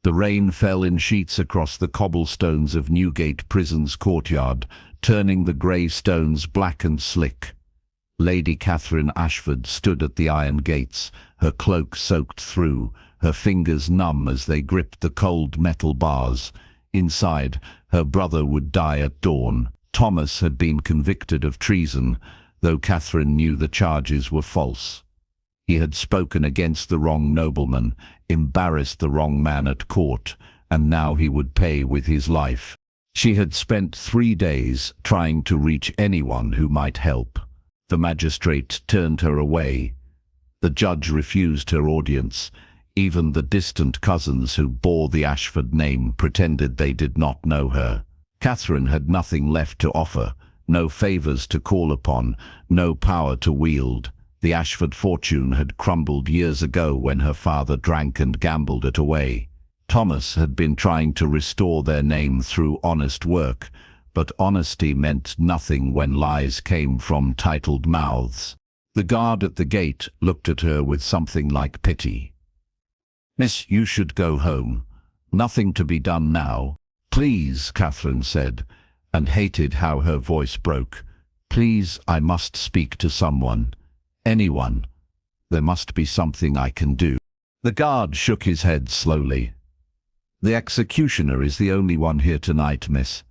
The rain fell in sheets across the cobblestones of Newgate Prison's courtyard, turning the grey stones black and slick. Lady Catherine Ashford stood at the iron gates, her cloak soaked through, her fingers numb as they gripped the cold metal bars. Inside, her brother would die at dawn. Thomas had been convicted of treason, though Catherine knew the charges were false. He had spoken against the wrong nobleman, embarrassed the wrong man at court, and now he would pay with his life. She had spent 3 days trying to reach anyone who might help. The magistrate turned her away. The judge refused her audience. Even the distant cousins who bore the Ashford name pretended they did not know her. Catherine had nothing left to offer, no favours to call upon, no power to wield. The Ashford fortune had crumbled years ago when her father drank and gambled it away. Thomas had been trying to restore their name through honest work, but honesty meant nothing when lies came from titled mouths. The guard at the gate looked at her with something like pity. "Miss, you should go home. Nothing to be done now." "Please," Catherine said, and hated how her voice broke. "Please, I must speak to someone. Anyone. There must be something I can do." The guard shook his head slowly. "The executioner is the only one here tonight, miss.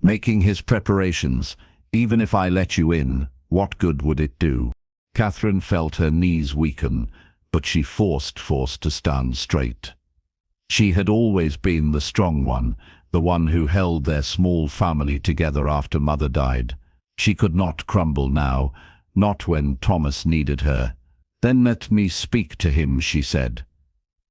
Making his preparations. Even if I let you in, what good would it do?" Catherine felt her knees weaken, but she forced to stand straight. She had always been the strong one, the one who held their small family together after mother died. She could not crumble now, not when Thomas needed her. "Then let me speak to him," she said.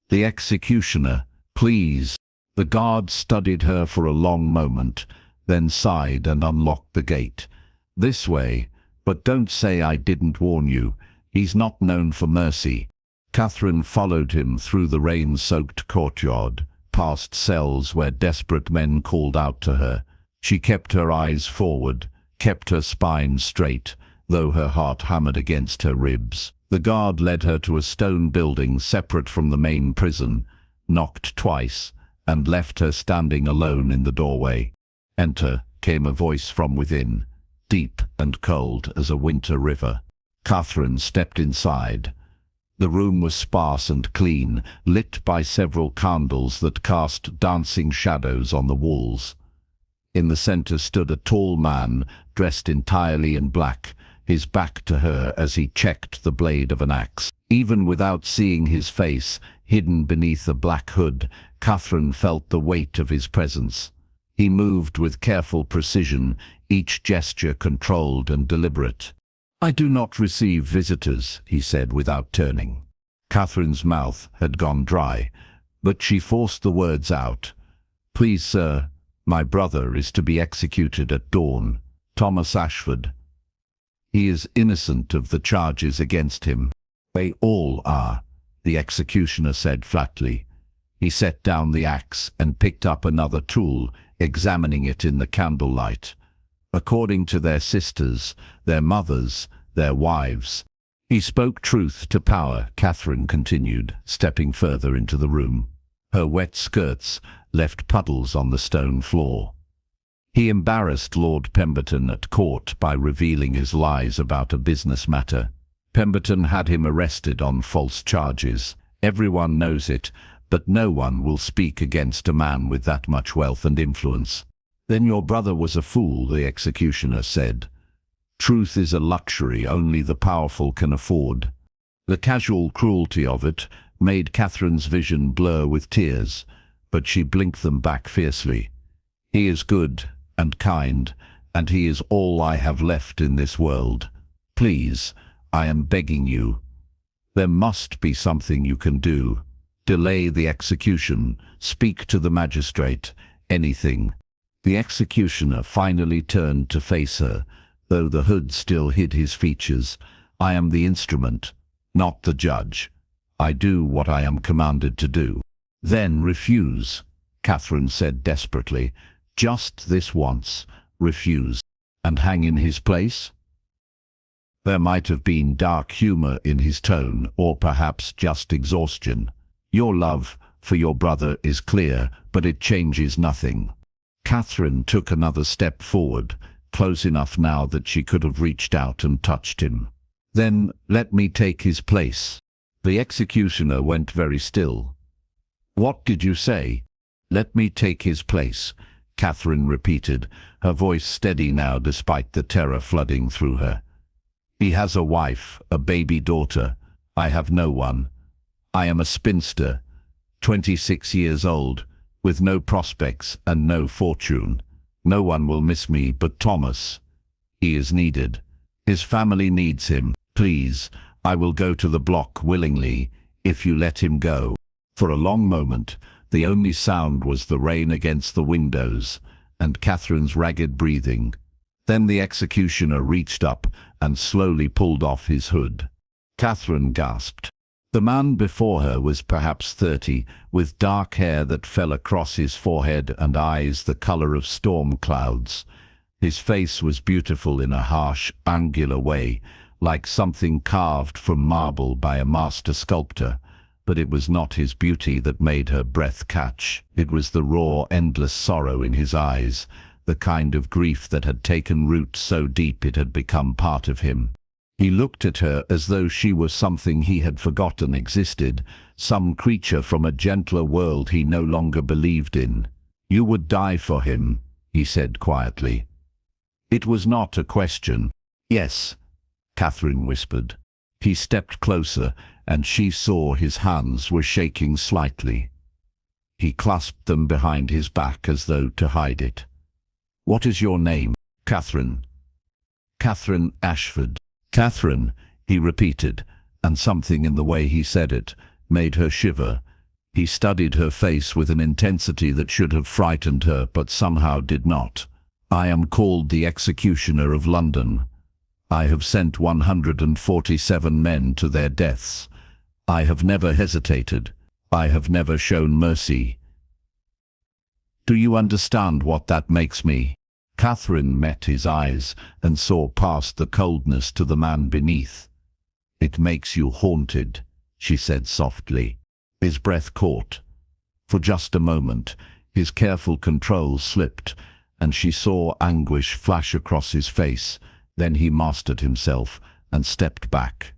"The executioner, please." The guard studied her for a long moment, then sighed and unlocked the gate. "This way, but don't say I didn't warn you. He's not known for mercy." Catherine followed him through the rain-soaked courtyard, past cells where desperate men called out to her. She kept her eyes forward, kept her spine straight, though her heart hammered against her ribs. The guard led her to a stone building separate from the main prison, knocked twice, and left her standing alone in the doorway. "Enter," came a voice from within, deep and cold as a winter river. Catherine stepped inside. The room was sparse and clean, lit by several candles that cast dancing shadows on the walls. In the center stood a tall man, dressed entirely in black, his back to her as he checked the blade of an axe. Even without seeing his face, hidden beneath a black hood, Catherine felt the weight of his presence. He moved with careful precision, each gesture controlled and deliberate. "I do not receive visitors," he said without turning. Catherine's mouth had gone dry, but she forced the words out. "Please, sir, my brother is to be executed at dawn. Thomas Ashford. He is innocent of the charges against him." "They all are," the executioner said flatly. He set down the axe and picked up another tool, examining it in the candlelight. "According to their sisters, their mothers, their wives." "He spoke truth to power," Catherine continued, stepping further into the room. Her wet skirts left puddles on the stone floor. "He embarrassed Lord Pemberton at court by revealing his lies about a business matter. Pemberton had him arrested on false charges. Everyone knows it, but no one will speak against a man with that much wealth and influence." "Then your brother was a fool," the executioner said. "Truth is a luxury only the powerful can afford." The casual cruelty of it made Catherine's vision blur with tears, but she blinked them back fiercely. "He is good and kind, and he is all I have left in this world. Please, I am begging you. There must be something you can do. Delay the execution, speak to the magistrate, anything." The executioner finally turned to face her, though the hood still hid his features. "I am the instrument, not the judge. I do what I am commanded to do." "Then refuse," Catherine said desperately. "Just this once, refuse." "And hang in his place?" There might have been dark humor in his tone, or perhaps just exhaustion. "Your love, for your brother is clear, but it changes nothing. Catherine took another step forward, close enough now that she could have reached out and touched him. Then let me take his place. The executioner went very still. What did you say? Let me take his place, Catherine repeated, her voice steady now despite the terror flooding through her. He has a wife, a baby daughter. I have no one. I am a spinster, 26 years old, with no prospects and no fortune. No one will miss me but Thomas. He is needed. His family needs him. Please, I will go to the block willingly, if you let him go. For a long moment, the only sound was the rain against the windows, and Catherine's ragged breathing. Then the executioner reached up and slowly pulled off his hood. Catherine gasped. The man before her was perhaps 30, with dark hair that fell across his forehead and eyes the color of storm clouds. His face was beautiful in a harsh, angular way, like something carved from marble by a master sculptor. But it was not his beauty that made her breath catch. It was the raw, endless sorrow in his eyes, the kind of grief that had taken root so deep it had become part of him. He looked at her as though she were something he had forgotten existed, some creature from a gentler world he no longer believed in. You would die for him, he said quietly. It was not a question. Yes, Catherine whispered. He stepped closer, and she saw his hands were shaking slightly. He clasped them behind his back as though to hide it. What is your name? Catherine. Catherine Ashford. Catherine, he repeated, and something in the way he said it made her shiver. He studied her face with an intensity that should have frightened her, but somehow did not. I am called the Executioner of London. I have sent 147 men to their deaths. I have never hesitated. I have never shown mercy. Do you understand what that makes me? Catherine met his eyes and saw past the coldness to the man beneath. It makes you haunted, she said softly. His breath caught. For just a moment, his careful control slipped, and she saw anguish flash across his face. Then he mastered himself and stepped back.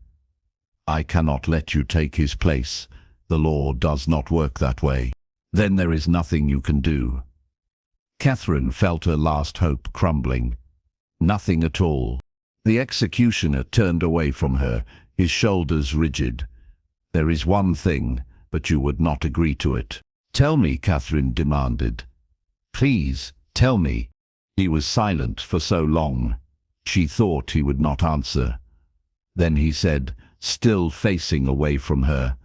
I cannot let you take his place. The law does not work that way. Then there is nothing you can do. Catherine felt her last hope crumbling. Nothing at all. The executioner turned away from her, his shoulders rigid. There is one thing, but you would not agree to it. Tell me, Catherine demanded. Please, tell me. He was silent for so long. She thought he would not answer. Then he said, still facing away from her,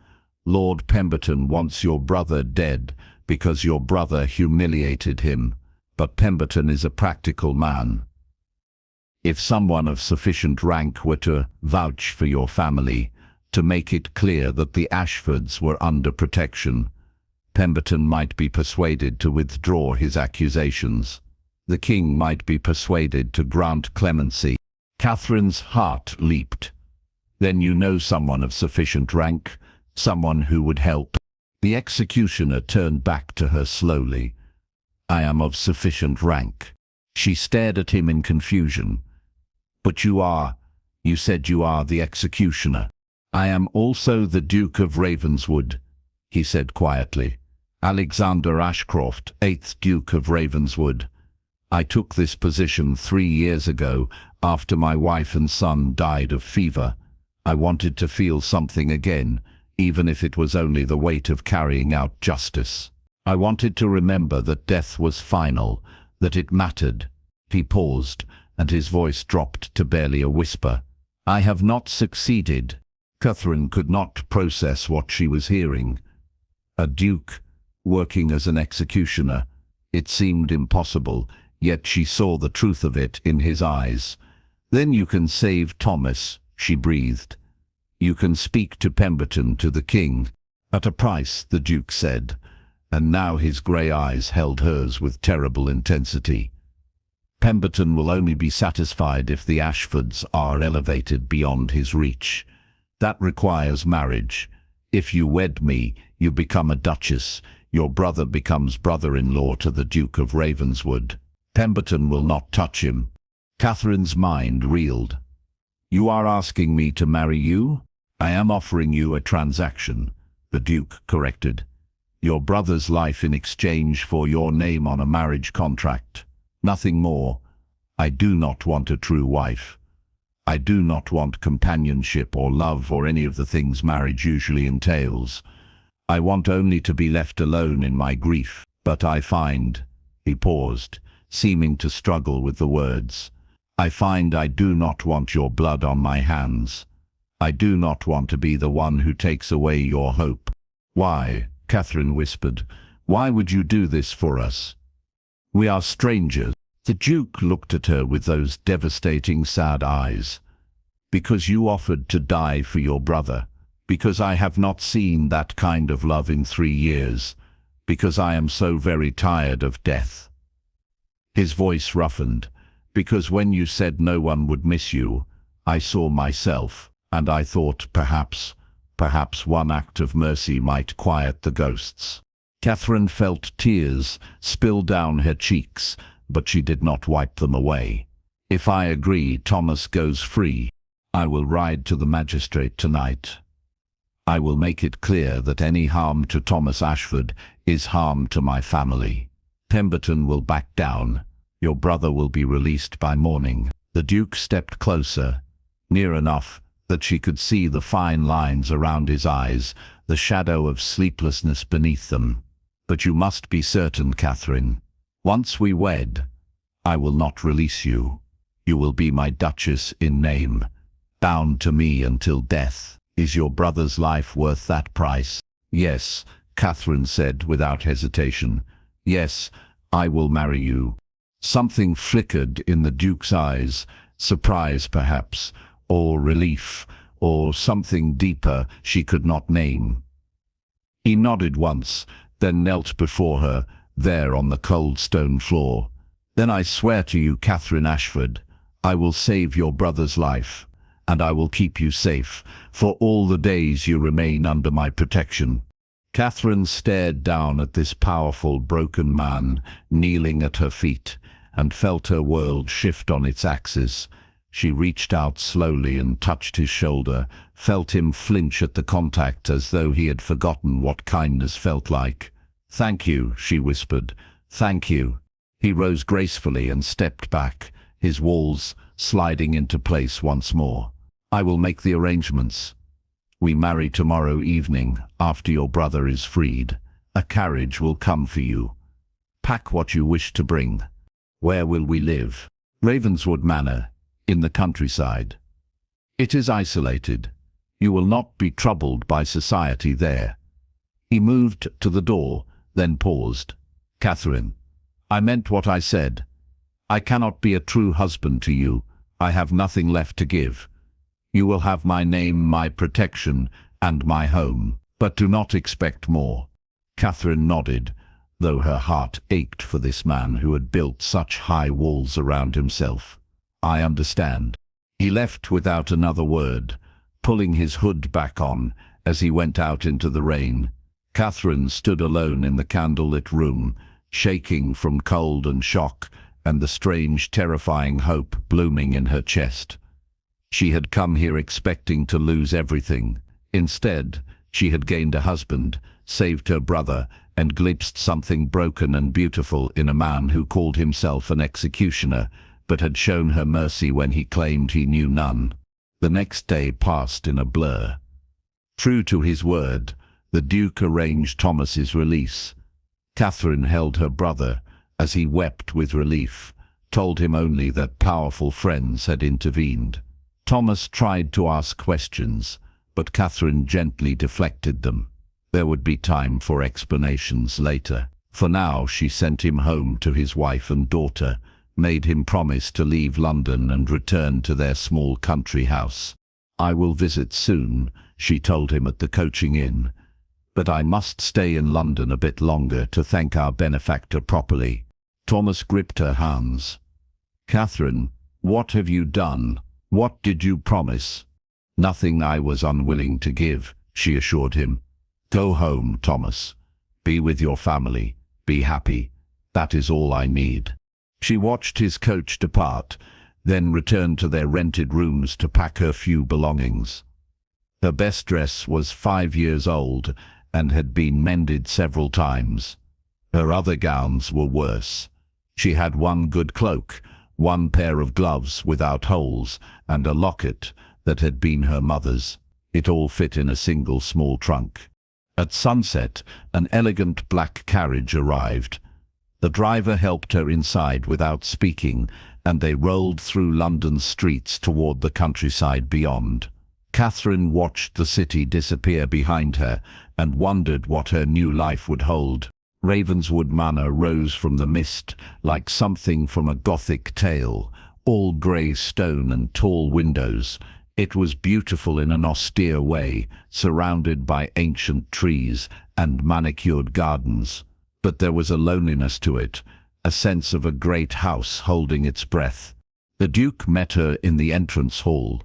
Lord Pemberton wants your brother dead because your brother humiliated him. But Pemberton is a practical man. If someone of sufficient rank were to vouch for your family, to make it clear that the Ashfords were under protection, Pemberton might be persuaded to withdraw his accusations. The king might be persuaded to grant clemency. Catherine's heart leaped. Then you know someone of sufficient rank, someone who would help. The executioner turned back to her slowly. I am of sufficient rank. She stared at him in confusion. But you said you are the executioner. I am also the Duke of Ravenswood, he said quietly. Alexander Ashcroft, 8th Duke of Ravenswood. I took this position 3 years ago after my wife and son died of fever. I wanted to feel something again, even if it was only the weight of carrying out justice. I wanted to remember that death was final, that it mattered. He paused, and his voice dropped to barely a whisper. I have not succeeded. Catherine could not process what she was hearing. A duke, working as an executioner. It seemed impossible, yet she saw the truth of it in his eyes. Then you can save Thomas, she breathed. You can speak to Pemberton, to the king. At a price, the duke said. And now his grey eyes held hers with terrible intensity. Pemberton will only be satisfied if the Ashfords are elevated beyond his reach. That requires marriage. If you wed me, You become a duchess. Your brother becomes brother-in-law to the Duke of Ravenswood. Pemberton will not touch him. Catherine's mind reeled. You are asking me to marry you? I am offering you a transaction, the Duke corrected. Your brother's life in exchange for your name on a marriage contract. Nothing more. I do not want a true wife. I do not want companionship or love or any of the things marriage usually entails. I want only to be left alone in my grief. But I find, he paused, seeming to struggle with the words, I find I do not want your blood on my hands. I do not want to be the one who takes away your hope. Why, Catherine whispered, why would you do this for us? We are strangers. The Duke looked at her with those devastating, sad eyes. Because you offered to die for your brother. Because I have not seen that kind of love in 3 years. Because I am so very tired of death. His voice roughened. Because when you said no one would miss you, I saw myself, and I thought perhaps one act of mercy might quiet the ghosts. Catherine felt tears spill down her cheeks, but she did not wipe them away. If I agree, Thomas goes free. I will ride to the magistrate tonight. I will make it clear that any harm to Thomas Ashford is harm to my family. Pemberton will back down. Your brother will be released by morning. The Duke stepped closer, near enough that she could see the fine lines around his eyes, the shadow of sleeplessness beneath them. But you must be certain, Catherine. Once we wed, I will not release you. You will be my duchess in name, bound to me until death. Is your brother's life worth that price? Yes, Catherine said without hesitation. Yes, I will marry you. Something flickered in the Duke's eyes, surprise perhaps, or relief, or something deeper she could not name. He nodded once, then knelt before her, there on the cold stone floor. Then I swear to you, Catherine Ashford, I will save your brother's life, and I will keep you safe, for all the days you remain under my protection. Catherine stared down at this powerful, broken man, kneeling at her feet, and felt her world shift on its axis. She reached out slowly and touched his shoulder, felt him flinch at the contact as though he had forgotten what kindness felt like. Thank you, she whispered. Thank you. He rose gracefully and stepped back, his walls sliding into place once more. I will make the arrangements. We marry tomorrow evening, after your brother is freed. A carriage will come for you. Pack what you wish to bring. Where will we live? Ravenswood Manor, in the countryside. It is isolated. You will not be troubled by society there. He moved to the door, then paused. Catherine, I meant what I said. I cannot be a true husband to you. I have nothing left to give. You will have my name, my protection, and my home, but do not expect more. Catherine nodded, though her heart ached for this man who had built such high walls around himself. I understand. He left without another word, pulling his hood back on as he went out into the rain. Catherine stood alone in the candlelit room, shaking from cold and shock, and the strange, terrifying hope blooming in her chest. She had come here expecting to lose everything. Instead, she had gained a husband, saved her brother, and glimpsed something broken and beautiful in a man who called himself an executioner, but had shown her mercy when he claimed he knew none. The next day passed in a blur. True to his word, the Duke arranged Thomas's release. Catherine held her brother as he wept with relief, told him only that powerful friends had intervened. Thomas tried to ask questions, but Catherine gently deflected them. There would be time for explanations later. For now, she sent him home to his wife and daughter, made him promise to leave London and return to their small country house. I will visit soon, she told him at the coaching inn, but I must stay in London a bit longer to thank our benefactor properly. Thomas gripped her hands. Catherine, what have you done? What did you promise? Nothing I was unwilling to give, she assured him. Go home, Thomas. Be with your family. Be happy. That is all I need. She watched his coach depart, then returned to their rented rooms to pack her few belongings. Her best dress was 5 years old and had been mended several times. Her other gowns were worse. She had one good cloak, one pair of gloves without holes, and a locket that had been her mother's. It all fit in a single small trunk. At sunset, an elegant black carriage arrived. The driver helped her inside without speaking, and they rolled through London's streets toward the countryside beyond. Catherine watched the city disappear behind her and wondered what her new life would hold. Ravenswood Manor rose from the mist like something from a Gothic tale, all grey stone and tall windows. It was beautiful in an austere way, surrounded by ancient trees and manicured gardens. But there was a loneliness to it, a sense of a great house holding its breath. The Duke met her in the entrance hall.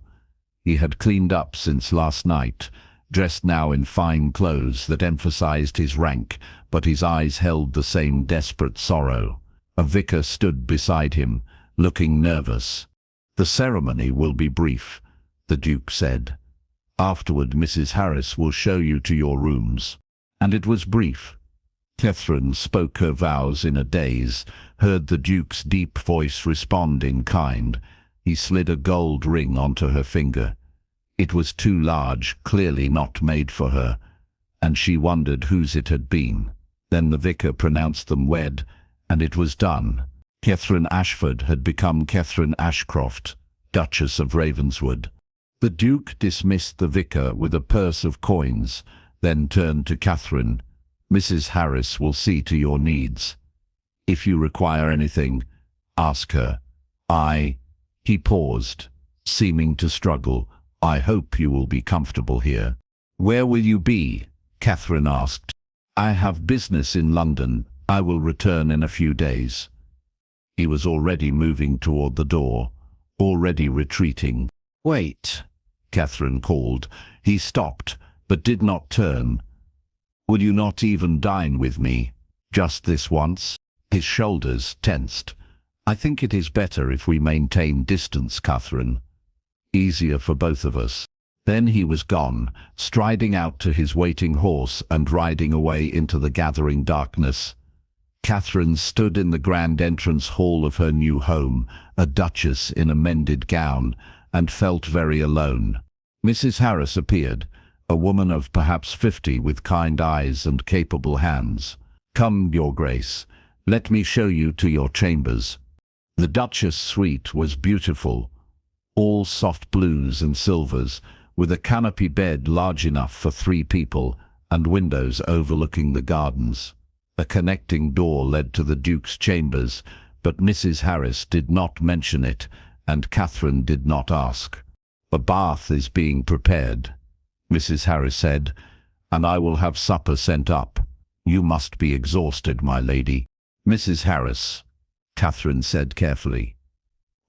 He had cleaned up since last night, dressed now in fine clothes that emphasized his rank, but his eyes held the same desperate sorrow. A vicar stood beside him, looking nervous. "The ceremony will be brief," the Duke said. "Afterward, Mrs. Harris will show you to your rooms." And it was brief. Catherine spoke her vows in a daze, heard the Duke's deep voice respond in kind. He slid a gold ring onto her finger. It was too large, clearly not made for her, and she wondered whose it had been. Then the vicar pronounced them wed, and it was done. Catherine Ashford had become Catherine Ashcroft, Duchess of Ravenswood. The Duke dismissed the vicar with a purse of coins, then turned to Catherine. "Mrs. Harris will see to your needs. If you require anything, ask her. He paused, seeming to struggle. "I hope you will be comfortable here." "Where will you be?" Catherine asked. "I have business in London. I will return in a few days." He was already moving toward the door, already retreating. "Wait," Catherine called. He stopped, but did not turn. "Will you not even dine with me? Just this once?" His shoulders tensed. "I think it is better if we maintain distance, Catherine. Easier for both of us." Then he was gone, striding out to his waiting horse and riding away into the gathering darkness. Catherine stood in the grand entrance hall of her new home, a duchess in a mended gown, and felt very alone. Mrs. Harris appeared, a woman of perhaps 50 with kind eyes and capable hands. "Come, Your Grace, let me show you to your chambers." The Duchess' suite was beautiful, all soft blues and silvers, with a canopy bed large enough for 3 people and windows overlooking the gardens. A connecting door led to the Duke's chambers, but Mrs. Harris did not mention it, and Catherine did not ask. "A bath is being prepared," Mrs. Harris said, "and I will have supper sent up. You must be exhausted, my lady." "Mrs. Harris," Catherine said carefully,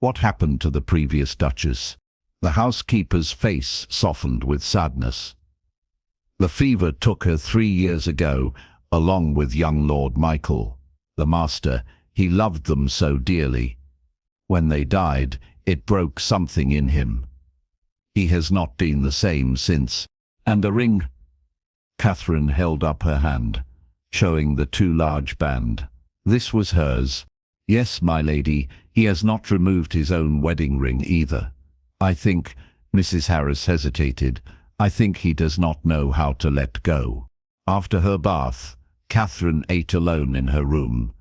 "what happened to the previous Duchess?" The housekeeper's face softened with sadness. "The fever took her 3 years ago, along with young Lord Michael, the master. He loved them so dearly. When they died, it broke something in him. He has not been the same since." "And the ring?" Catherine held up her hand, showing the too large band. "This was hers." "Yes, my lady, he has not removed his own wedding ring either. I think," Mrs. Harris hesitated, "I think he does not know how to let go." After her bath, Catherine ate alone in her room,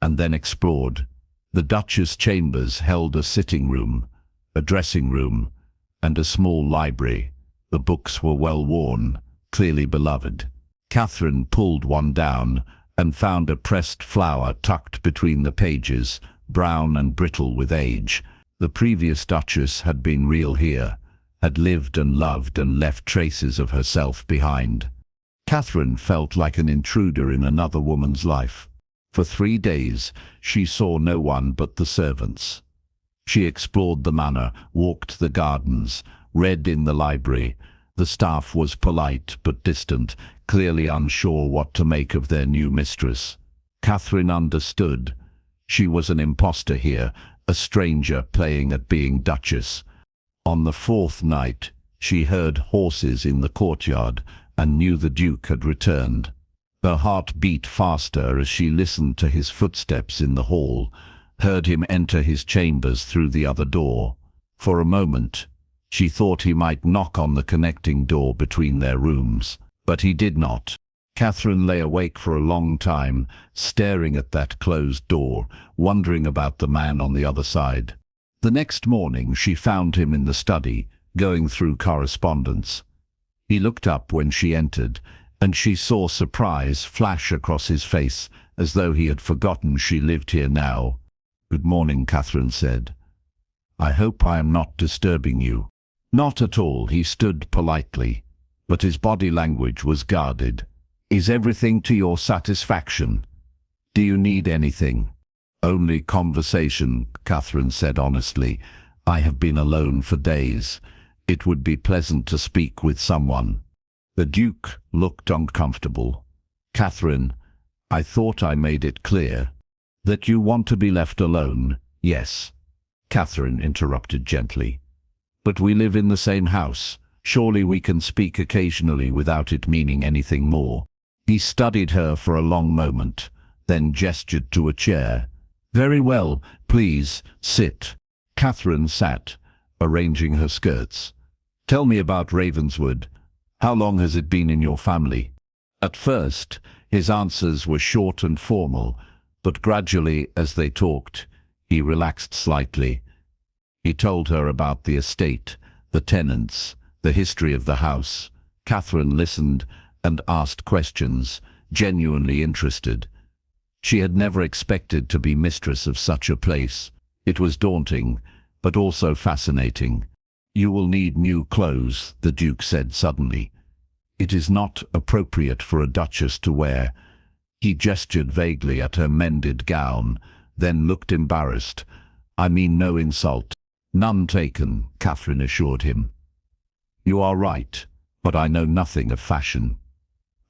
and then explored. The Duchess' chambers held a sitting room, a dressing room, and a small library. The books were well worn, clearly beloved. Catherine pulled one down and found a pressed flower tucked between the pages, brown and brittle with age. The previous Duchess had been real here, had lived and loved and left traces of herself behind. Catherine felt like an intruder in another woman's life. For 3 days, she saw no one but the servants. She explored the manor, walked the gardens, read in the library. The staff was polite but distant, clearly unsure what to make of their new mistress. Catherine understood. She was an imposter here, a stranger playing at being duchess. On the fourth night, she heard horses in the courtyard and knew the Duke had returned. Her heart beat faster as she listened to his footsteps in the hall, heard him enter his chambers through the other door. For a moment, she thought he might knock on the connecting door between their rooms, but he did not. Catherine lay awake for a long time, staring at that closed door, wondering about the man on the other side. The next morning she found him in the study, going through correspondence. He looked up when she entered, and she saw surprise flash across his face, as though he had forgotten she lived here now. "Good morning," Catherine said. "I hope I am not disturbing you." "Not at all," he stood politely, but his body language was guarded. "Is everything to your satisfaction? Do you need anything?" "Only conversation," Catherine said honestly. "I have been alone for days. It would be pleasant to speak with someone." The Duke looked uncomfortable. "Catherine, I thought I made it clear that you want to be left alone." "Yes," Catherine interrupted gently. "But we live in the same house. Surely we can speak occasionally without it meaning anything more." He studied her for a long moment, then gestured to a chair. "Very well, please, sit." Catherine sat, arranging her skirts. "Tell me about Ravenswood. How long has it been in your family?" At first, his answers were short and formal, but gradually, as they talked, he relaxed slightly. He told her about the estate, the tenants, the history of the house. Catherine listened and asked questions, genuinely interested. She had never expected to be mistress of such a place. It was daunting, but also fascinating. "You will need new clothes," the Duke said suddenly. "It is not appropriate for a duchess to wear." He gestured vaguely at her mended gown, then looked embarrassed. "I mean no insult." "None taken," Catherine assured him. "You are right, but I know nothing of fashion.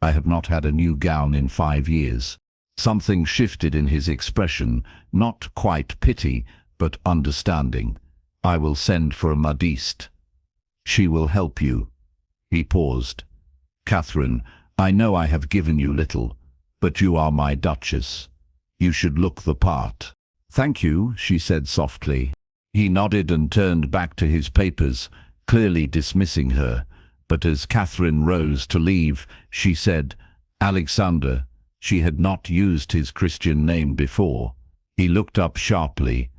I have not had a new gown in 5 years." Something shifted in his expression, not quite pity, but understanding. "I will send for a modiste. She will help you." He paused. "Catherine, I know I have given you little, but you are my duchess. You should look the part." "Thank you," she said softly. He nodded and turned back to his papers, clearly dismissing her. But as Catherine rose to leave, she said, "Alexander." She had not used his Christian name before. He looked up sharply.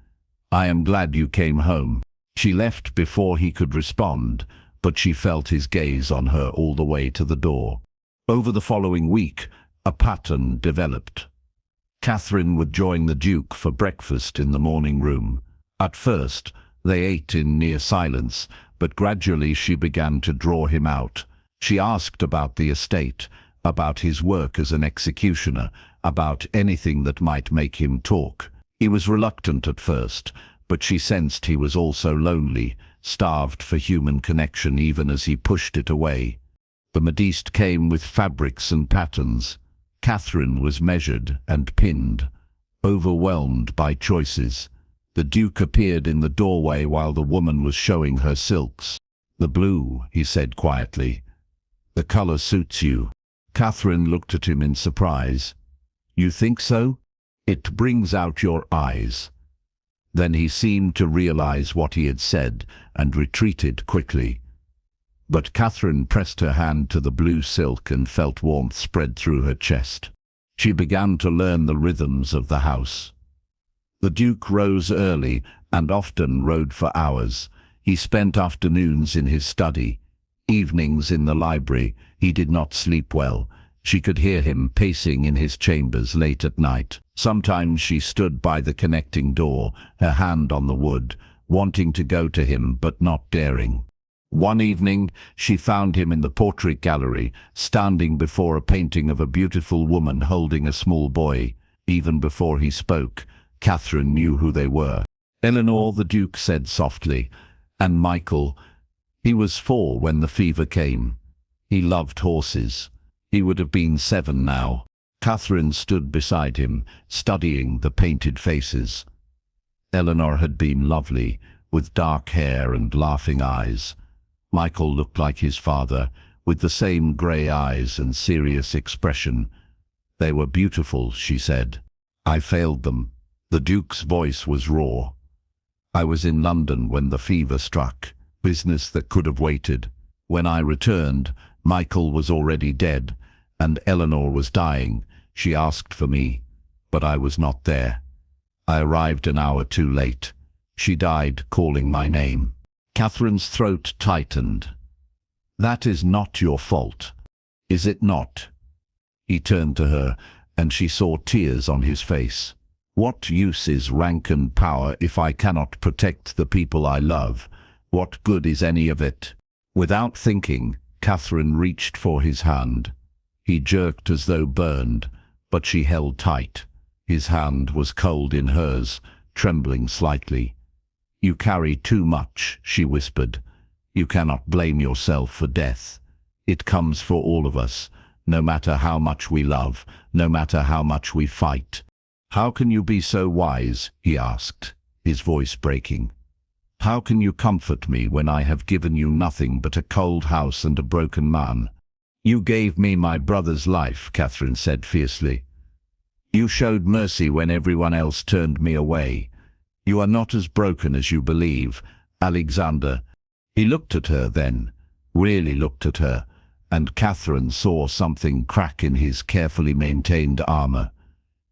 "I am glad you came home." She left before he could respond, but she felt his gaze on her all the way to the door. Over the following week, a pattern developed. Catherine would join the Duke for breakfast in the morning room. At first, they ate in near silence, but gradually she began to draw him out. She asked about the estate, about his work as an executioner, about anything that might make him talk. He was reluctant at first, but she sensed he was also lonely, starved for human connection even as he pushed it away. The modiste came with fabrics and patterns. Catherine was measured and pinned, overwhelmed by choices. The Duke appeared in the doorway while the woman was showing her silks. "The blue," he said quietly. "The color suits you." Catherine looked at him in surprise. "You think so? It brings out your eyes." Then he seemed to realize what he had said and retreated quickly. But Catherine pressed her hand to the blue silk and felt warmth spread through her chest. She began to learn the rhythms of the house. The Duke rose early and often rode for hours. He spent afternoons in his study, evenings in the library. He did not sleep well. She could hear him pacing in his chambers late at night. Sometimes she stood by the connecting door, her hand on the wood, wanting to go to him but not daring. One evening, she found him in the portrait gallery, standing before a painting of a beautiful woman holding a small boy. Even before he spoke, Catherine knew who they were. "Eleanor," the Duke said softly, "and Michael." He was 4 when the fever came. He loved horses. He would have been 7 now. Catherine stood beside him, studying the painted faces. Eleanor had been lovely, with dark hair and laughing eyes. Michael looked like his father, with the same grey eyes and serious expression. They were beautiful, she said. I failed them. The Duke's voice was raw. I was in London when the fever struck, business that could have waited. When I returned, Michael was already dead, and Eleanor was dying. She asked for me, but I was not there. I arrived an hour too late. She died calling my name. Catherine's throat tightened. That is not your fault, is it not? He turned to her, and she saw tears on his face. What use is rank and power if I cannot protect the people I love? What good is any of it? Without thinking, Catherine reached for his hand. He jerked as though burned, but she held tight. His hand was cold in hers, trembling slightly. You carry too much, she whispered. You cannot blame yourself for death. It comes for all of us, no matter how much we love, no matter how much we fight. How can you be so wise? He asked, his voice breaking. How can you comfort me when I have given you nothing but a cold house and a broken man? You gave me my brother's life, Catherine said fiercely. You showed mercy when everyone else turned me away. You are not as broken as you believe, Alexander. He looked at her then, really looked at her, and Catherine saw something crack in his carefully maintained armor.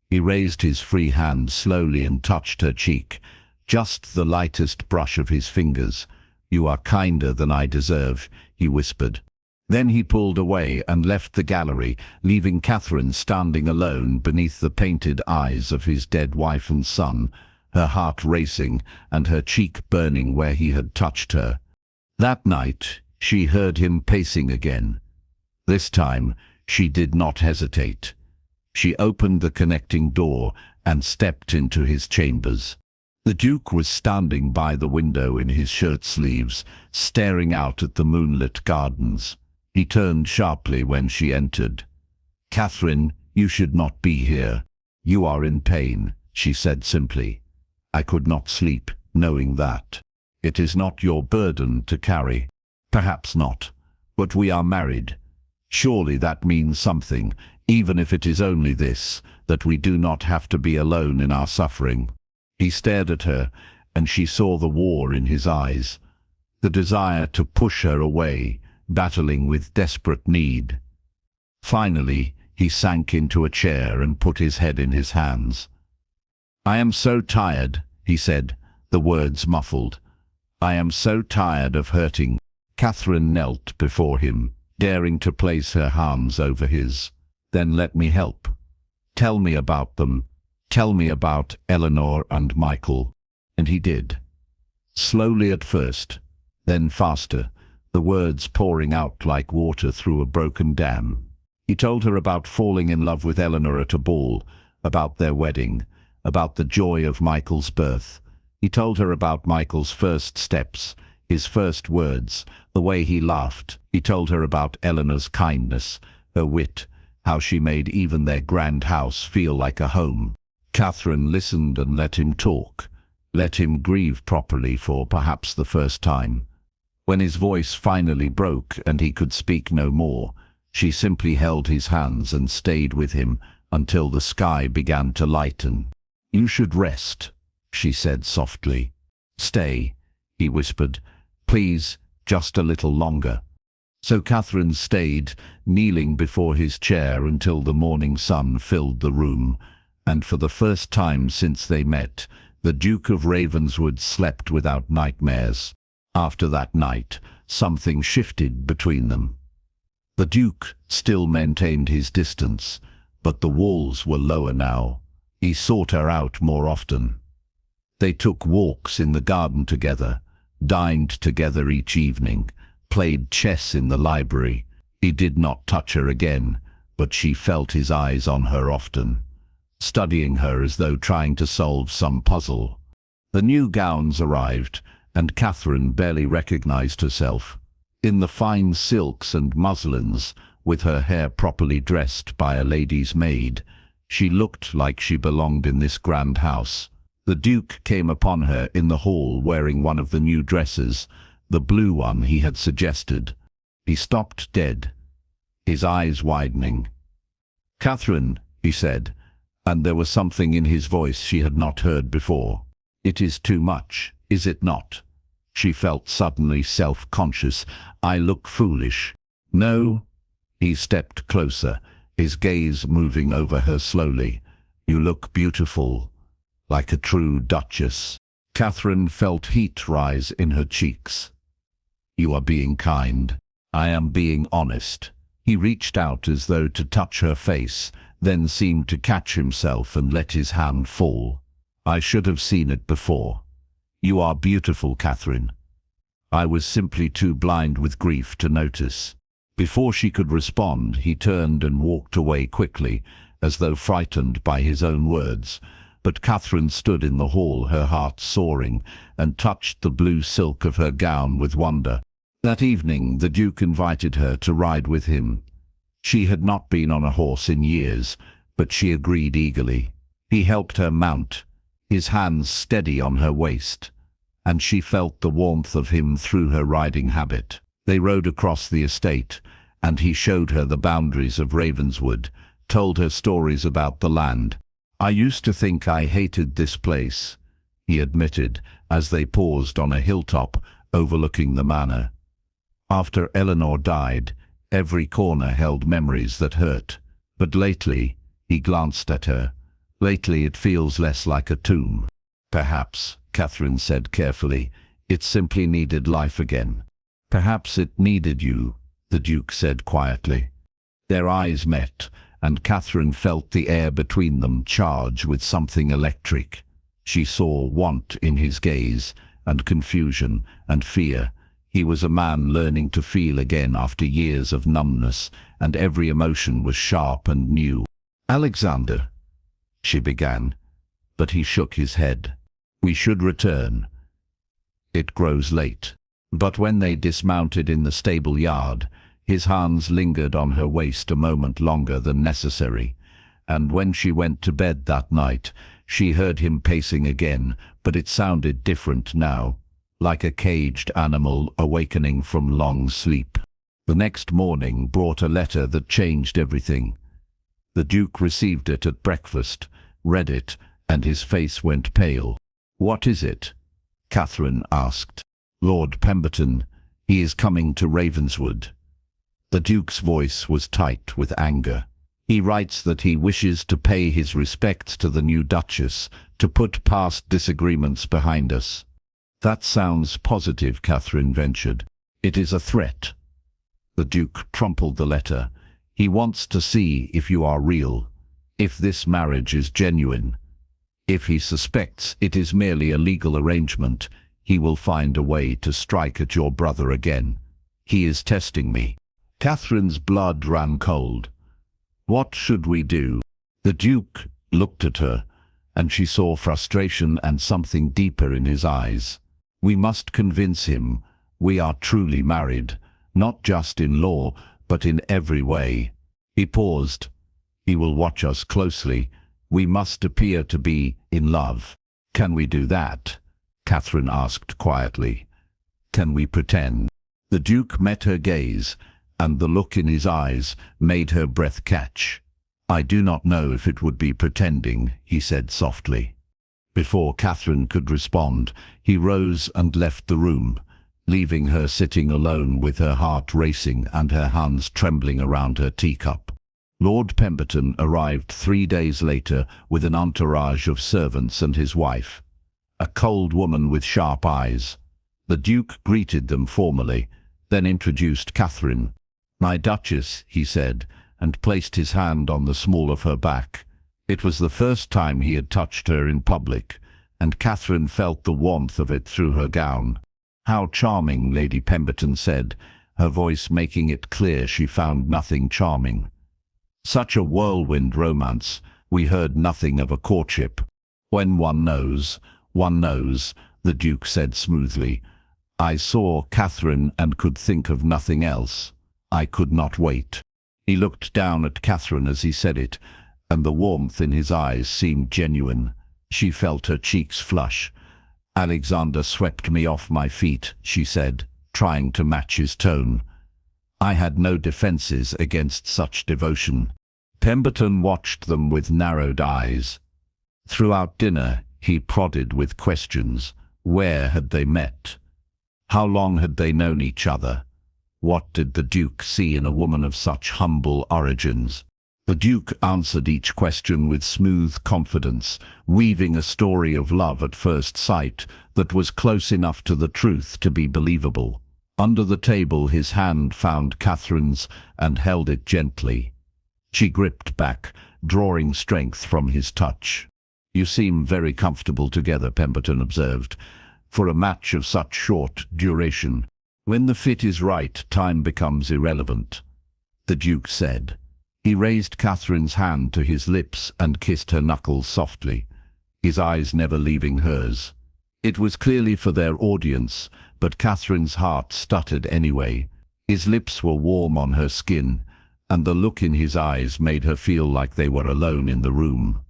He raised his free hand slowly and touched her cheek, just the lightest brush of his fingers. You are kinder than I deserve, he whispered. Then he pulled away and left the gallery, leaving Catherine standing alone beneath the painted eyes of his dead wife and son, her heart racing and her cheek burning where he had touched her. That night, she heard him pacing again. This time, she did not hesitate. She opened the connecting door and stepped into his chambers. The Duke was standing by the window in his shirt sleeves, staring out at the moonlit gardens. He turned sharply when she entered. Catherine, you should not be here. You are in pain, she said simply. I could not sleep, knowing that. It is not your burden to carry. Perhaps not, but we are married. Surely that means something, even if it is only this, that we do not have to be alone in our suffering. He stared at her, and she saw the war in his eyes, the desire to push her away, battling with desperate need. Finally, he sank into a chair and put his head in his hands. I am so tired, he said, the words muffled. I am so tired of hurting. Catherine knelt before him, daring to place her hands over his. Then let me help. Tell me about them. Tell me about Eleanor and Michael. And he did. Slowly at first, then faster, the words pouring out like water through a broken dam. He told her about falling in love with Eleanor at a ball, about their wedding, about the joy of Michael's birth. He told her about Michael's first steps, his first words, the way he laughed. He told her about Eleanor's kindness, her wit, how she made even their grand house feel like a home. Catherine listened and let him talk, let him grieve properly for perhaps the first time. When his voice finally broke and he could speak no more, she simply held his hands and stayed with him until the sky began to lighten. You should rest, she said softly. Stay, he whispered. Please, just a little longer. So Catherine stayed, kneeling before his chair until the morning sun filled the room, and for the first time since they met, the Duke of Ravenswood slept without nightmares. After that night, something shifted between them. The Duke still maintained his distance, but the walls were lower now. He sought her out more often. They took walks in the garden together, dined together each evening, played chess in the library. He did not touch her again, but she felt his eyes on her often, studying her as though trying to solve some puzzle. The new gowns arrived, and Catherine barely recognized herself. In the fine silks and muslins, with her hair properly dressed by a lady's maid, she looked like she belonged in this grand house. The Duke came upon her in the hall wearing one of the new dresses, the blue one he had suggested. He stopped dead, his eyes widening. "Catherine," he said, and there was something in his voice she had not heard before. "It is too much, is it not?" She felt suddenly self-conscious. "I look foolish." "No." He stepped closer, his gaze moving over her slowly. "You look beautiful, like a true duchess." Catherine felt heat rise in her cheeks. "You are being kind." "I am being honest." He reached out as though to touch her face, then seemed to catch himself and let his hand fall. "I should have seen it before. You are beautiful, Catherine. I was simply too blind with grief to notice." Before she could respond, he turned and walked away quickly, as though frightened by his own words. But Catherine stood in the hall, her heart soaring, and touched the blue silk of her gown with wonder. That evening the Duke invited her to ride with him. She had not been on a horse in years, but she agreed eagerly. He helped her mount, his hands steady on her waist, and she felt the warmth of him through her riding habit. They rode across the estate, and he showed her the boundaries of Ravenswood, told her stories about the land. "I used to think I hated this place," he admitted, as they paused on a hilltop overlooking the manor. "After Eleanor died, every corner held memories that hurt. But lately," he glanced at her, "lately it feels less like a tomb." "Perhaps," Catherine said carefully, "it simply needed life again." "Perhaps it needed you," the Duke said quietly. Their eyes met, and Catherine felt the air between them charge with something electric. She saw want in his gaze, and confusion, and fear. He was a man learning to feel again after years of numbness, and every emotion was sharp and new. "Alexander," she began, but he shook his head. "We should return. It grows late." But when they dismounted in the stable yard, his hands lingered on her waist a moment longer than necessary, and when she went to bed that night, she heard him pacing again, but it sounded different now, like a caged animal awakening from long sleep. The next morning brought a letter that changed everything. The Duke received it at breakfast, read it, and his face went pale. "What is it?" Catherine asked. "Lord Pemberton, he is coming to Ravenswood." The Duke's voice was tight with anger. "He writes that he wishes to pay his respects to the new Duchess, to put past disagreements behind us." "That sounds positive," Catherine ventured. "It is a threat." The Duke crumpled the letter. "He wants to see if you are real, if this marriage is genuine. If he suspects it is merely a legal arrangement, he will find a way to strike at your brother again. He is testing me." Catherine's blood ran cold. "What should we do?" The Duke looked at her, and she saw frustration and something deeper in his eyes. "We must convince him we are truly married, not just in law, but in every way." He paused. "He will watch us closely. We must appear to be in love." "Can we do that?" Catherine asked quietly. "Can we pretend?" The Duke met her gaze, and the look in his eyes made her breath catch. "I do not know if it would be pretending," he said softly. Before Catherine could respond, he rose and left the room, leaving her sitting alone with her heart racing and her hands trembling around her teacup. Lord Pemberton arrived 3 days later with an entourage of servants and his wife, a cold woman with sharp eyes. The Duke greeted them formally, then introduced Catherine. "My Duchess," he said, and placed his hand on the small of her back. It was the first time he had touched her in public, and Catherine felt the warmth of it through her gown. "How charming," Lady Pemberton said, her voice making it clear she found nothing charming. "Such a whirlwind romance. We heard nothing of a courtship." "When one knows, the Duke said smoothly. I saw Catherine and could think of nothing else. I could not wait. He looked down at Catherine as he said it, and the warmth in his eyes seemed genuine. She felt her cheeks flush. Alexander swept me off my feet, she said, trying to match his tone. I had no defenses against such devotion. Pemberton watched them with narrowed eyes. Throughout dinner, he prodded with questions. Where had they met? How long had they known each other? What did the Duke see in a woman of such humble origins? The Duke answered each question with smooth confidence, weaving a story of love at first sight that was close enough to the truth to be believable. Under the table his hand found Catherine's and held it gently. She gripped back, drawing strength from his touch. "You seem very comfortable together," Pemberton observed, "for a match of such short duration. When the fit is right, time becomes irrelevant," the Duke said. He raised Catherine's hand to his lips and kissed her knuckles softly, his eyes never leaving hers. It was clearly for their audience, but Catherine's heart stuttered anyway. His lips were warm on her skin, and the look in his eyes made her feel like they were alone in the room.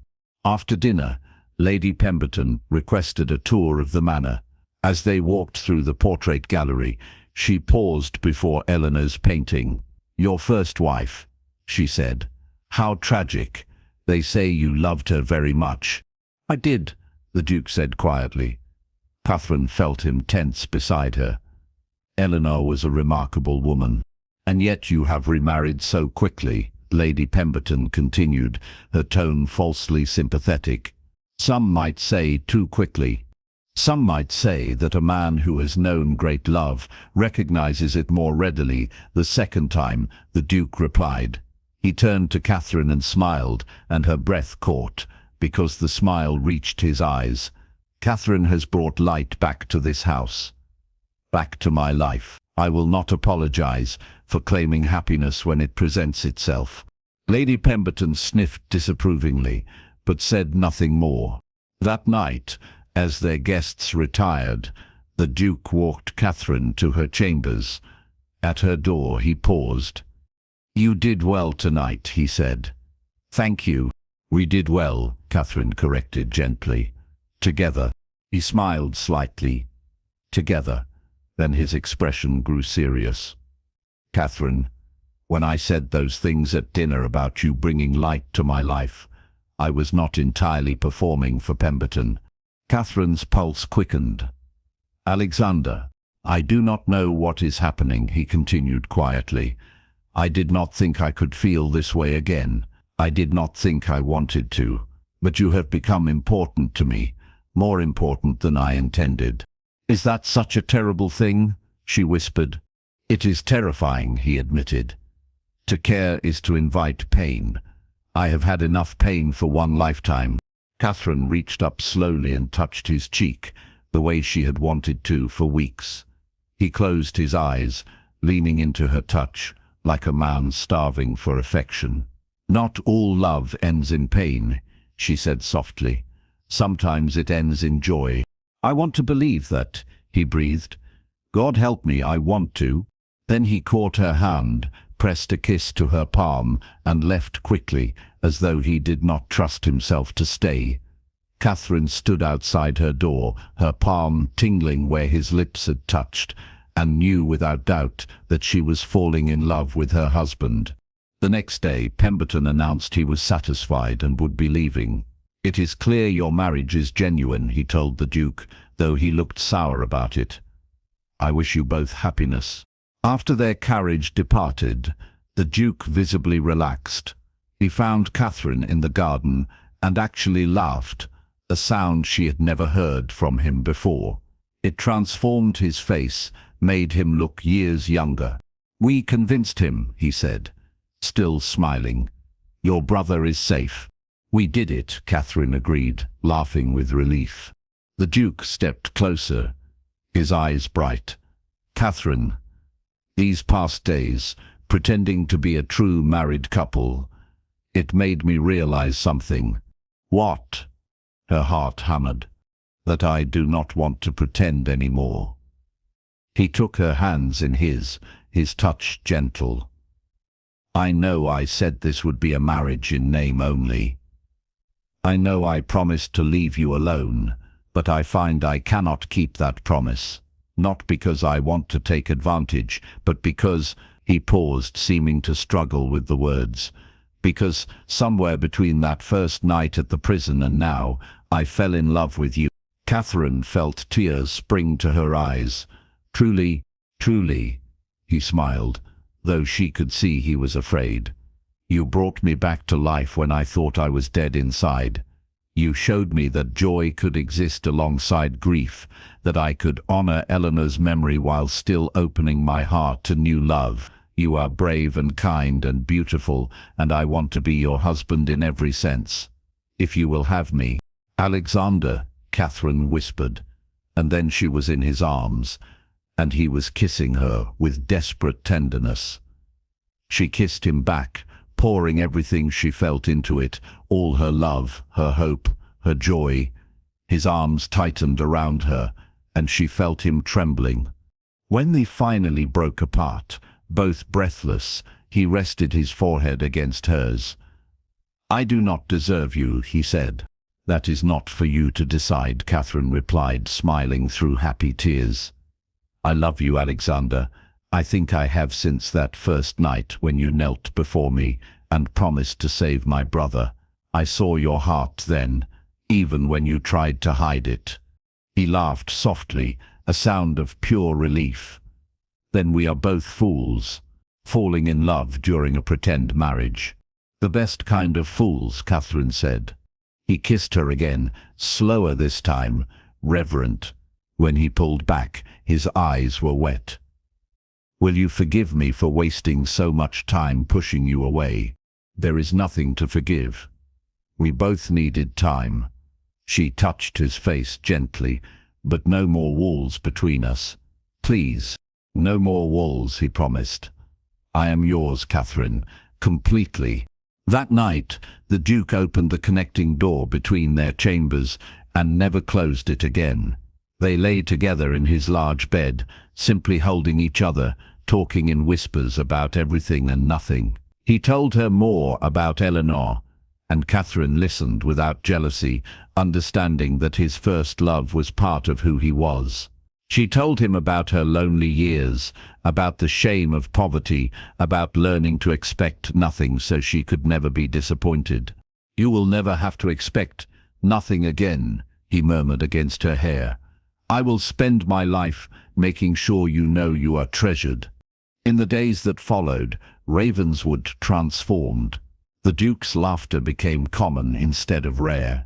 After dinner, Lady Pemberton requested a tour of the manor. As they walked through the portrait gallery, she paused before Eleanor's painting. "Your first wife," she said. "How tragic. They say you loved her very much." "I did," the Duke said quietly. Catherine felt him tense beside her. "Eleanor was a remarkable woman. And yet you have remarried so quickly," Lady Pemberton continued, her tone falsely sympathetic. "Some might say too quickly. Some might say that a man who has known great love recognizes it more readily the second time," the Duke replied. He turned to Catherine and smiled, and her breath caught, because the smile reached his eyes. "Catherine has brought light back to this house, back to my life. I will not apologize for claiming happiness when it presents itself." Lady Pemberton sniffed disapprovingly, but said nothing more. That night, as their guests retired, the Duke walked Catherine to her chambers. At her door he paused. "You did well tonight," he said. "Thank you." "We did well," Catherine corrected gently. "Together." He smiled slightly. "Together." Then his expression grew serious. "Catherine, when I said those things at dinner about you bringing light to my life, I was not entirely performing for Pemberton." Catherine's pulse quickened. "Alexander, I do not know what is happening," he continued quietly. "I did not think I could feel this way again. I did not think I wanted to. But you have become important to me, more important than I intended." "Is that such a terrible thing?" she whispered. "It is terrifying," he admitted. "To care is to invite pain. I have had enough pain for one lifetime." Catherine reached up slowly and touched his cheek, the way she had wanted to for weeks. He closed his eyes, leaning into her touch, like a man starving for affection. "Not all love ends in pain," she said softly. "Sometimes it ends in joy." "I want to believe that," he breathed. "God help me, I want to." Then he caught her hand, pressed a kiss to her palm, and left quickly, as though he did not trust himself to stay. Catherine stood outside her door, her palm tingling where his lips had touched, and knew without doubt that she was falling in love with her husband. The next day, Pemberton announced he was satisfied and would be leaving. "It is clear your marriage is genuine," he told the Duke, though he looked sour about it. "I wish you both happiness." After their carriage departed, the Duke visibly relaxed. He found Catherine in the garden and actually laughed, a sound she had never heard from him before. It transformed his face, made him look years younger. "We convinced him," he said, still smiling. "Your brother is safe." "We did it," Catherine agreed, laughing with relief. The Duke stepped closer, his eyes bright. "Catherine, these past days, pretending to be a true married couple, it made me realize something." "What?" Her heart hammered. "That I do not want to pretend anymore." He took her hands in his touch gentle. I know I said this would be a marriage in name only. I know I promised to leave you alone, but I find I cannot keep that promise. Not because I want to take advantage, but because, he paused, seeming to struggle with the words, because somewhere between that first night at the prison and now, I fell in love with you. Catherine felt tears spring to her eyes. Truly, truly, he smiled, though she could see he was afraid. You brought me back to life when I thought I was dead inside. You showed me that joy could exist alongside grief, that I could honor Eleanor's memory while still opening my heart to new love. You are brave and kind and beautiful, and I want to be your husband in every sense. If you will have me. Alexander, Catherine whispered, and then she was in his arms, and he was kissing her with desperate tenderness. She kissed him back, pouring everything she felt into it, all her love, her hope, her joy. His arms tightened around her, and she felt him trembling. When they finally broke apart, both breathless, he rested his forehead against hers. I do not deserve you, he said. That is not for you to decide, Catherine replied, smiling through happy tears. I love you, Alexander. I think I have since that first night when you knelt before me and promised to save my brother. I saw your heart then, even when you tried to hide it. He laughed softly, a sound of pure relief. Then we are both fools, falling in love during a pretend marriage. The best kind of fools, Catherine said. He kissed her again, slower this time, reverent. When he pulled back, his eyes were wet. Will you forgive me for wasting so much time pushing you away? There is nothing to forgive. We both needed time. She touched his face gently, but no more walls between us. Please, no more walls, he promised. I am yours, Catherine, completely. That night, the Duke opened the connecting door between their chambers and never closed it again. They lay together in his large bed, simply holding each other, talking in whispers about everything and nothing. He told her more about Eleanor, and Catherine listened without jealousy, understanding that his first love was part of who he was. She told him about her lonely years, about the shame of poverty, about learning to expect nothing so she could never be disappointed. You will never have to expect nothing again, he murmured against her hair. I will spend my life making sure you know you are treasured. In the days that followed, Ravenswood transformed. The Duke's laughter became common instead of rare.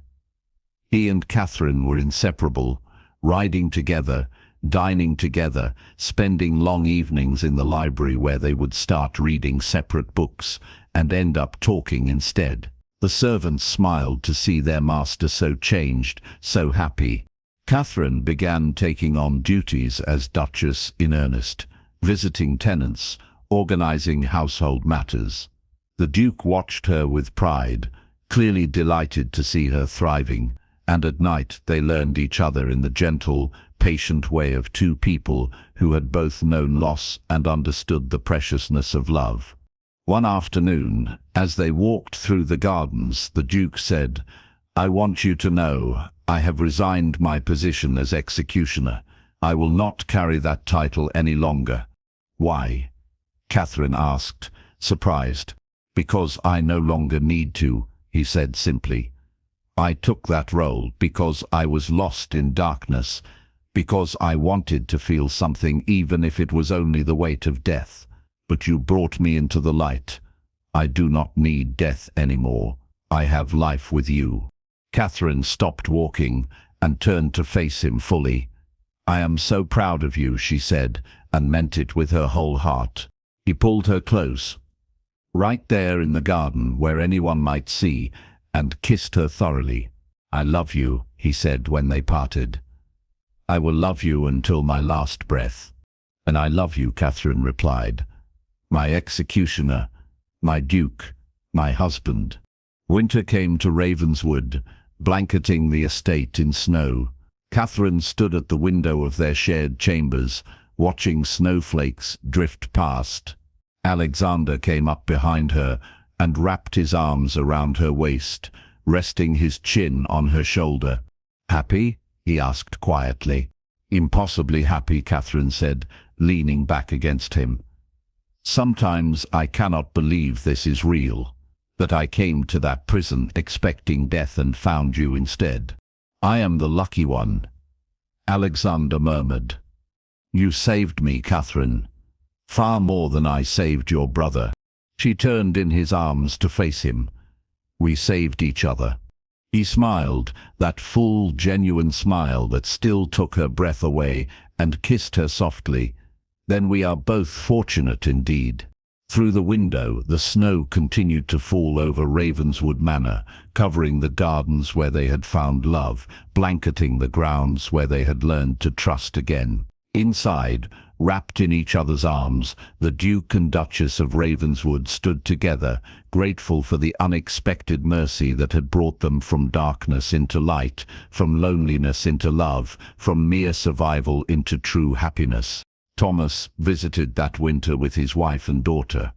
He and Catherine were inseparable, riding together, dining together, spending long evenings in the library where they would start reading separate books and end up talking instead. The servants smiled to see their master so changed, so happy. Catherine began taking on duties as Duchess in earnest, visiting tenants, organizing household matters. The Duke watched her with pride, clearly delighted to see her thriving, and at night they learned each other in the gentle, patient way of two people who had both known loss and understood the preciousness of love. One afternoon, as they walked through the gardens, the Duke said, I want you to know, I have resigned my position as executioner. I will not carry that title any longer. Why? Catherine asked, surprised. Because I no longer need to, he said simply. I took that role because I was lost in darkness, because I wanted to feel something even if it was only the weight of death. But you brought me into the light. I do not need death anymore. I have life with you. Catherine stopped walking and turned to face him fully. I am so proud of you, she said, and meant it with her whole heart. He pulled her close, right there in the garden where anyone might see, and kissed her thoroughly. I love you, he said when they parted. I will love you until my last breath. And I love you, Catherine replied. My executioner, my Duke, my husband. Winter came to Ravenswood, blanketing the estate in snow. Catherine stood at the window of their shared chambers, watching snowflakes drift past. Alexander came up behind her and wrapped his arms around her waist, resting his chin on her shoulder. "Happy?" he asked quietly. "Impossibly happy," Catherine said, leaning back against him. "Sometimes I cannot believe this is real, that I came to that prison expecting death and found you instead. I am the lucky one," Alexander murmured. "You saved me, Catherine, far more than I saved your brother." She turned in his arms to face him. "We saved each other." He smiled, that full, genuine smile that still took her breath away, and kissed her softly. "Then we are both fortunate indeed." Through the window, the snow continued to fall over Ravenswood Manor, covering the gardens where they had found love, blanketing the grounds where they had learned to trust again. Inside, wrapped in each other's arms, the Duke and Duchess of Ravenswood stood together, grateful for the unexpected mercy that had brought them from darkness into light, from loneliness into love, from mere survival into true happiness. Thomas visited that winter with his wife and daughter.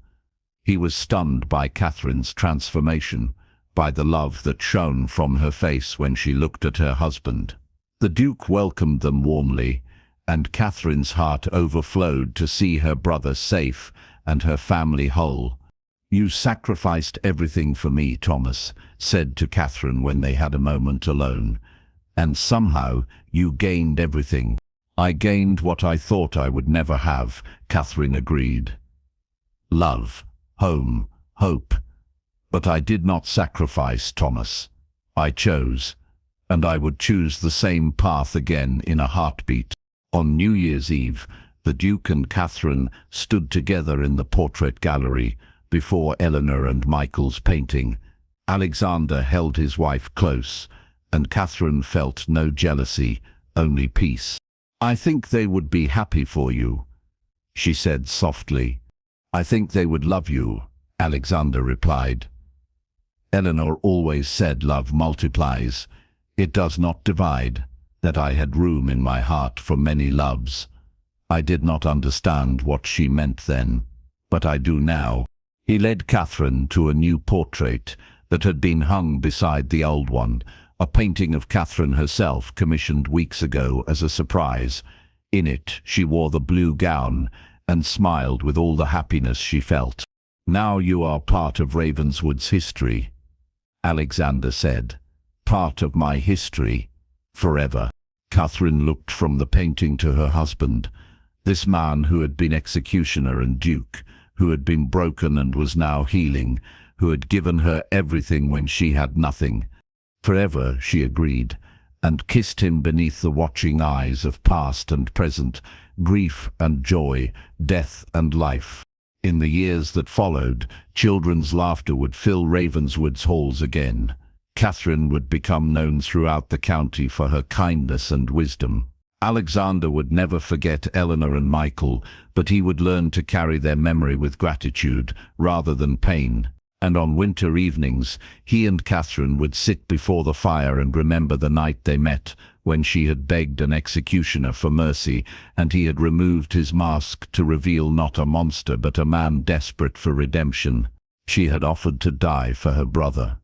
He was stunned by Catherine's transformation, by the love that shone from her face when she looked at her husband. The Duke welcomed them warmly, and Catherine's heart overflowed to see her brother safe and her family whole. "You sacrificed everything for me," Thomas said to Catherine when they had a moment alone. "And somehow you gained everything." "I gained what I thought I would never have," Catherine agreed. "Love, home, hope. But I did not sacrifice, Thomas. I chose, and I would choose the same path again in a heartbeat." On New Year's Eve, the Duke and Catherine stood together in the portrait gallery before Eleanor and Michael's painting. Alexander held his wife close, and Catherine felt no jealousy, only peace. "I think they would be happy for you," she said softly. "I think they would love you," Alexander replied. "Eleanor always said love multiplies. It does not divide. That I had room in my heart for many loves. I did not understand what she meant then, but I do now." He led Catherine to a new portrait that had been hung beside the old one, a painting of Catherine herself commissioned weeks ago as a surprise. In it, she wore the blue gown and smiled with all the happiness she felt. "Now you are part of Ravenswood's history," Alexander said. "Part of my history, forever." Catherine looked from the painting to her husband, this man who had been executioner and duke, who had been broken and was now healing, who had given her everything when she had nothing. "Forever," she agreed, and kissed him beneath the watching eyes of past and present, grief and joy, death and life. In the years that followed, children's laughter would fill Ravenswood's halls again. Catherine would become known throughout the county for her kindness and wisdom. Alexander would never forget Eleanor and Michael, but he would learn to carry their memory with gratitude rather than pain. And on winter evenings, he and Catherine would sit before the fire and remember the night they met, when she had begged an executioner for mercy, and he had removed his mask to reveal not a monster but a man desperate for redemption. She had offered to die for her brother.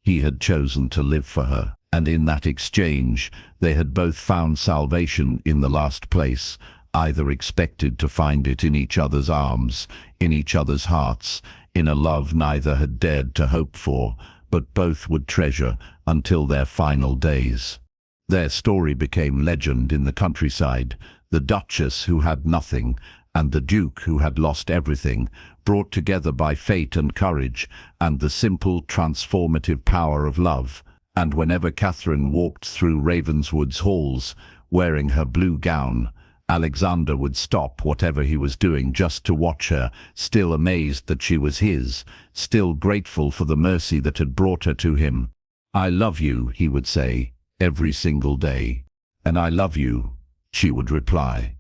He had chosen to live for her, and in that exchange they had both found salvation in the last place, either expected to find it in each other's arms, in each other's hearts, in a love neither had dared to hope for, but both would treasure until their final days. Their story became legend in the countryside. The Duchess, who had nothing, and the Duke, who had lost everything, brought together by fate and courage, and the simple, transformative power of love. And whenever Catherine walked through Ravenswood's halls, wearing her blue gown, Alexander would stop whatever he was doing just to watch her, still amazed that she was his, still grateful for the mercy that had brought her to him. "I love you," he would say, every single day. "And I love you," she would reply,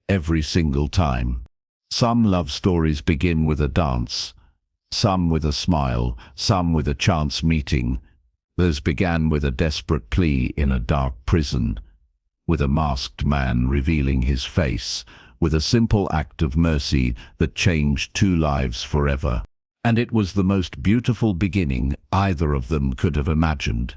every single time. Some love stories begin with a dance, some with a smile, some with a chance meeting. Theirs began with a desperate plea in a dark prison, with a masked man revealing his face, with a simple act of mercy that changed two lives forever. And it was the most beautiful beginning either of them could have imagined.